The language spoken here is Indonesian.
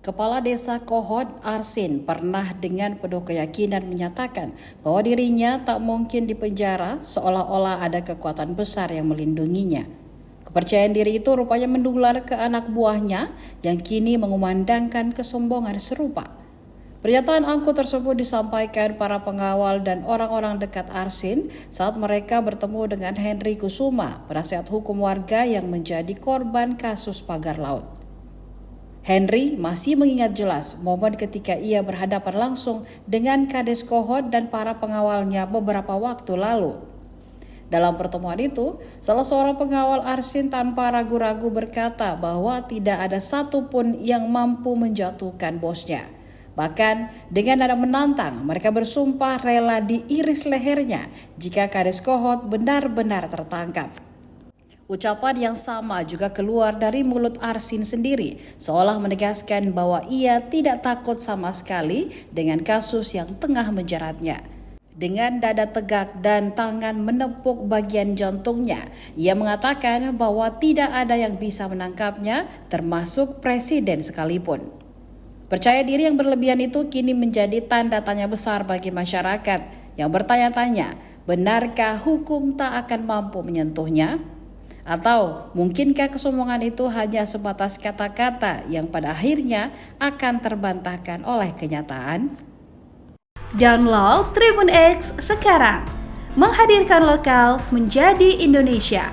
Kepala Desa Kohod Arsin pernah dengan penuh keyakinan menyatakan bahwa dirinya tak mungkin dipenjara seolah-olah ada kekuatan besar yang melindunginya. Kepercayaan diri itu rupanya menular ke anak buahnya yang kini mengumandangkan kesombongan serupa. Pernyataan angkuh tersebut disampaikan para pengawal dan orang-orang dekat Arsin saat mereka bertemu dengan Henry Kusuma, penasihat hukum warga yang menjadi korban kasus pagar laut. Henry masih mengingat jelas momen ketika ia berhadapan langsung dengan Kades Kohod dan para pengawalnya beberapa waktu lalu. Dalam pertemuan itu, salah seorang pengawal Arsin tanpa ragu-ragu berkata bahwa tidak ada satupun yang mampu menjatuhkan bosnya. Bahkan dengan nada menantang, mereka bersumpah rela diiris lehernya jika Kades Kohod benar-benar tertangkap. Ucapan yang sama juga keluar dari mulut Arsin sendiri, seolah menegaskan bahwa ia tidak takut sama sekali dengan kasus yang tengah menjeratnya. Dengan dada tegak dan tangan menepuk bagian jantungnya, ia mengatakan bahwa tidak ada yang bisa menangkapnya, termasuk presiden sekalipun. Percaya diri yang berlebihan itu kini menjadi tanda tanya besar bagi masyarakat yang bertanya-tanya, benarkah hukum tak akan mampu menyentuhnya? Atau mungkinkah kesombongan itu hanya sebatas kata-kata yang pada akhirnya akan terbantahkan oleh kenyataan? Download Tribun X sekarang, menghadirkan lokal menjadi Indonesia.